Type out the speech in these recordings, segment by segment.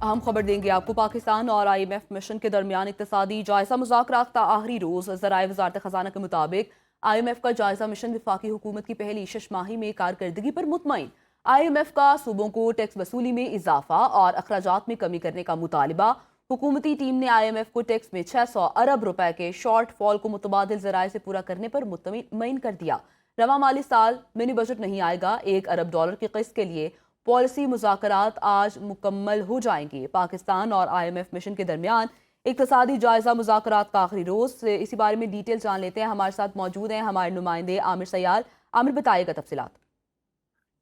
अहम खबर देंगे आपको। पाकिस्तान और IMF मिशन के दरमियान इक्तिसादी जायजा मुज़ाकरात का आखिरी रोज़। ज़राए वज़ारत ख़ज़ाना के मुताबिक IMF का जायजा मिशन वफाकी हुकूमत की पहली शशमाही में कारकर्दगी पर मुतमईन। IMF का सूबों को टैक्स वसूली में इजाफा और अखराजात में कमी करने का मुतालबा। हुकूमती टीम ने IMF को टैक्स में 600 अरब रुपए के शॉर्ट फॉल को मुतबादिल ज़राए से पूरा करने पर मुतमईन कर दिया। रवा माली साल मिनी बजट नहीं आएगा। $1 अरब की किस्त के लिए पॉलिसी मुज़ाकरात आज मुकम्मल हो जाएंगे। पाकिस्तान और IMF मिशन के दरमियान इक्तिसादी जायजा मुज़ाकरात का आखिरी रोज़ से इसी बारे में डिटेल जान लेते हैं। हमारे साथ मौजूद हैं हमारे नुमाइंदे आमिर सयाल। आमिर, बताइएगा तफसीलात।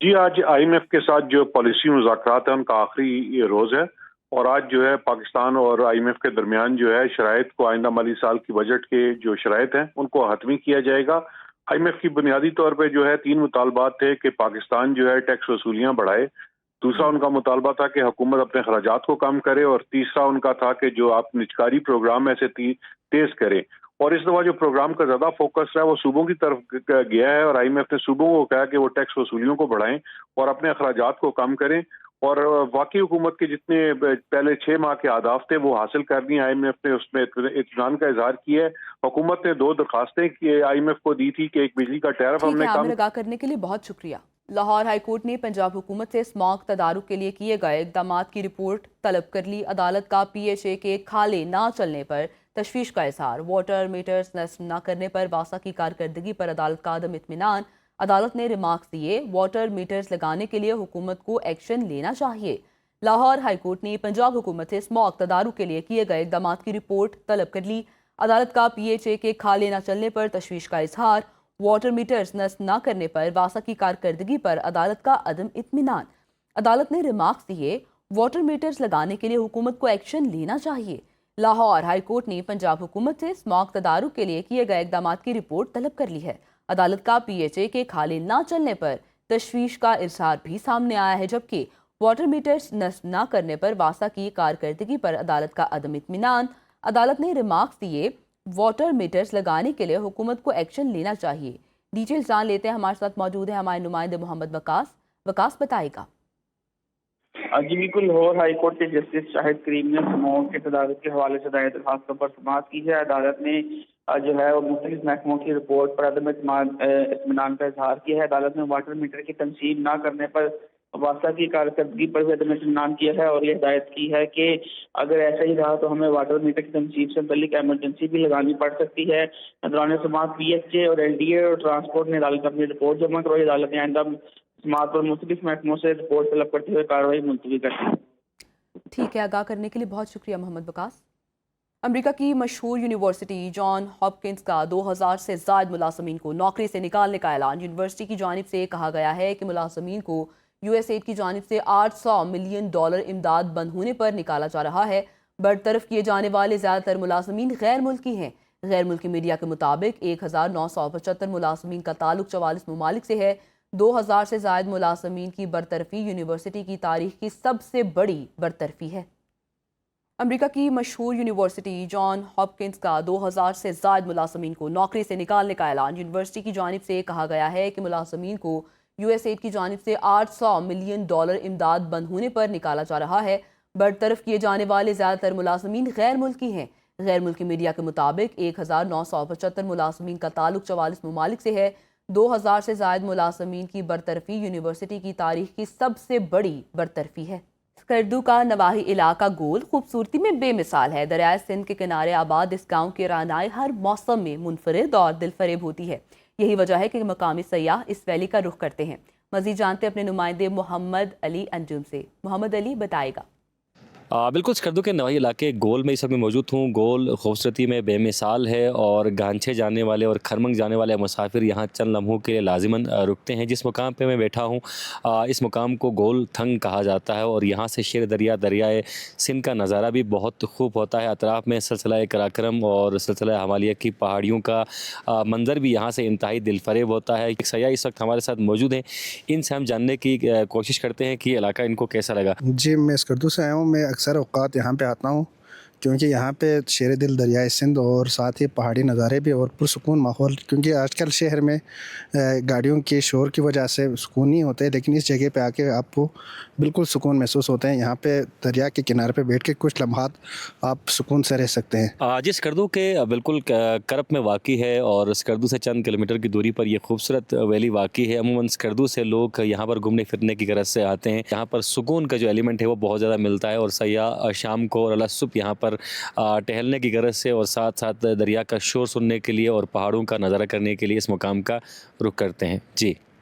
जी, आज IMF के साथ जो पॉलिसी मुज़ाकरात है उनका आखिरी रोज़ है और आज जो है पाकिस्तान और IMF के दरमियान जो है शराइत को आइंदा माली साल की बजट के जो शराइत हैं उनको हतमी किया जाएगा। IMF की बुनियादी तौर पे जो है 3 मुतालबात थे कि पाकिस्तान जो है टैक्स वसूलियाँ बढ़ाए, दूसरा उनका मुतालबा था कि हुकूमत अपने खराजात को कम करे और तीसरा उनका था कि जो आप निजकारी प्रोग्राम ऐसे तेज करे। और इस दफा जो प्रोग्राम का ज्यादा फोकस है वो सूबों की तरफ गया है और IMF ने सूबों को कहा कि वो टैक्स वसूलियों को बढ़ाएं और अपने अखराजात को कम करें और वाकई हुकूमत के जितने पहले 6 माह के अहदाफ थे वो हासिल कर दिए। IMF ने उसमें इत्मीनान का इजहार किया है। हुकूमत ने 2 दरखास्तें IMF को दी थी कि एक बिजली का टैरिफ ठीक हमने है कम। आमिर, आगाह करने के लिए बहुत शुक्रिया। लाहौर हाई कोर्ट ने पंजाब हुकूमत से स्मॉग तदारुक के लिए किए गए इकदाम की रिपोर्ट तलब कर ली। अदालत का PHA के खाले ना चलने पर तशवीश का इजहार। वाटर मीटर्स नस्ब न करने पर वासा की कारकर्दगी पर अदालत का अदम इत्मीनान। अदालत ने रिमार्क्स दिए, वाटर मीटर्स लगाने के लिए हुकूमत को एक्शन लेना चाहिए। लाहौर हाई कोर्ट ने पंजाब हुकूमत से स्मॉग तदारुक के लिए किए गए इकदाम की रिपोर्ट तलब कर ली। अदालत का PHA के खाले न चलने पर तशवीश का इजहार। वाटर मीटर्स नस्ब न करने पर वासा की कारकर्दगी पर अदालत का अदम इत्मीनान। अदालत ने रिमार्क्स दिए, वाटर मीटर्स लगाने के लिए हुकूमत को एक्शन लेना चाहिए। लाहौर हाई कोर्ट ने पंजाब हुकूमत से स्मॉग तदारुक के लिए किए गए इकदाम की रिपोर्ट तलब कर ली है। अदालत का PHA के खाले न चलने पर तशवीश का इजहार भी सामने आया है, जबकि वाटर मीटर्स नस्ब न करने पर वासा की कारकर्दगी पर अदालत का अदम इत्मीनान। अदालत ने रिमार्क्स दिए, वाटर मीटर्स लगाने के लिए हुकूमत को एक्शन लेना चाहिए। डिटेल जान लेते हैं। हमारे साथ मौजूद है हमारे नुमाइंदे मोहम्मद वकास। वकास, बताएगा। जी बिल्कुल, लाहौर हाई कोर्ट के जस्टिस शाहिद करीम ने स्मॉग के तदारुक के हवाले से दायर दरखास्तों पर समाअत की है। अदालत ने जो है वो मुख्तलिफ महकमों की रिपोर्ट पर अदम इत्मीनान का इजहार किया है। अदालत ने वाटर मीटर की तनसीब न करने पर वासा की कारकर्दगी पर भी अदम इत्मीनान किया है और यह हिदायत की है कि अगर ऐसा ही रहा तो हमें वाटर मीटर की तनसीब से मुतल्लिक एमरजेंसी भी लगानी पड़ सकती है। दौरान समाअत PHA और LDA और ट्रांसपोर्ट ने अदालत अपनी रिपोर्ट जमा करवाई। अदालत ने आइंदा समाअत पर मुख्तलिफ महकमों से रिपोर्ट तलब करते हुए कार्रवाई मुलतवी कर दी। ठीक है, आगाह करने के लिए बहुत शुक्रिया मोहम्मद वकास। अमेरिका की मशहूर यूनिवर्सिटी जॉन हॉपकिंस का 2000 से ज़ायद मुलाजमीन को नौकरी से निकालने का ऐलान। यूनिवर्सिटी की जानिब से कहा गया है कि मुलाजमीन को USAID की जानिब से $800 मिलियन इमदाद बंद होने पर निकाला जा रहा है। बरतरफ किए जाने वाले ज़्यादातर मुलाजमीन गैर मुल्की हैं। गैर मुल्की मीडिया के मुताबिक 1975 मुलाजमीन का ताल्लुक 44 ममालिक से है। 2000 से ज़ायद मुलाजमीन की बरतरफी यूनिवर्सिटी की तारीख की सबसे बड़ी बरतरफी है। अमेरिका की मशहूर यूनिवर्सिटी जॉन हॉपकिंस का 2000 से ज़ायद मुलाजमीन को नौकरी से निकालने का ऐलान। यूनिवर्सिटी की जानिब से कहा गया है कि मुलाजमीन को USAID की जानिब से $800 मिलियन इमदाद बंद होने पर निकाला जा रहा है। बरतरफ किए जाने वाले ज़्यादातर मुलाजमीन गैर मुल्की हैं। गैर मुल्की मीडिया के मुताबिक 1975 मुलाजमीन का ताल्लुक 44 ममालिक से है। 2000 से ज़ायद मुलाजमीन की बरतरफी यूनिवर्सिटी की तारीख की सबसे बड़ी बरतरफी है। स्कर्दू का नवाही इलाका गोल खूबसूरती में बेमिसाल है। दरियाए सिंध के किनारे आबाद इस गांव की रानाई हर मौसम में मुनफरिद और दिलफरेब होती है। यही वजह है कि मकामी सयाह इस वैली का रुख करते हैं। मजीद जानते अपने नुमाइंदे मोहम्मद अली अंजुम से। मोहम्मद अली, बताएगा। बिल्कुल, स्कर्दू के नवाही इलाके गोल में इस वक्त मैं मौजूद हूँ। गोल खूबसूरती में बेमिसाल है और गांछे जाने वाले और खरमंग जाने वाले मुसाफिर यहाँ चंद लम्हों के लिए लाजिमन रुकते हैं। जिस मुकाम पे मैं बैठा हूँ इस मुकाम को गोल थंग कहा जाता है और यहाँ से शेर दरिया दरियाए सिंध का नज़ारा भी बहुत खूब होता है। अतराफ़ में सिलसिला कराक्रम और सिलसिला हमालिया की पहाड़ियों का मंज़र भी यहाँ से इंतहाई दिलफरेब होता है। एक सयाह इस वक्त हमारे साथ मौजूद हैं, इनसे हम जानने की कोशिश करते हैं कि इलाका इनको कैसा लगा। जी, मैं स्कर्दू से आया हूँ। मैं अक्सर औक़ात यहाँ पे आता हूँ کیونکہ یہاں پہ شیر دل دریائے سندھ اور ساتھ ہی پہاڑی نظارے بھی اور پرسکون ماحول، کیونکہ آج کل شہر میں گاڑیوں کے شور کی وجہ سے سکون نہیں ہوتے، لیکن اس جگہ پہ آ کے آپ کو بالکل سکون محسوس ہوتا ہے۔ یہاں پہ دریا کے کنارے پہ بیٹھ کے کچھ لمحات آپ سکون سے رہ سکتے ہیں۔ جس اسکردو کے بالکل کرب میں واقع ہے اور اسکردو سے چند کلومیٹر کی دوری پر یہ خوبصورت ویلی واقع ہے۔ عموماً اسکردو سے لوگ یہاں پر گھومنے پھرنے کی غرض سے آتے ہیں۔ یہاں پر سکون کا جو ایلیمنٹ ہے وہ بہت زیادہ ملتا ہے اور سیاح شام کو اور صبح یہاں پر ٹہلنے کی غرض سے اور ساتھ ساتھ دریا کا شور سننے کے لیے اور پہاڑوں کا نظارہ کرنے کے لیے اس مقام کا رخ کرتے ہیں۔ جی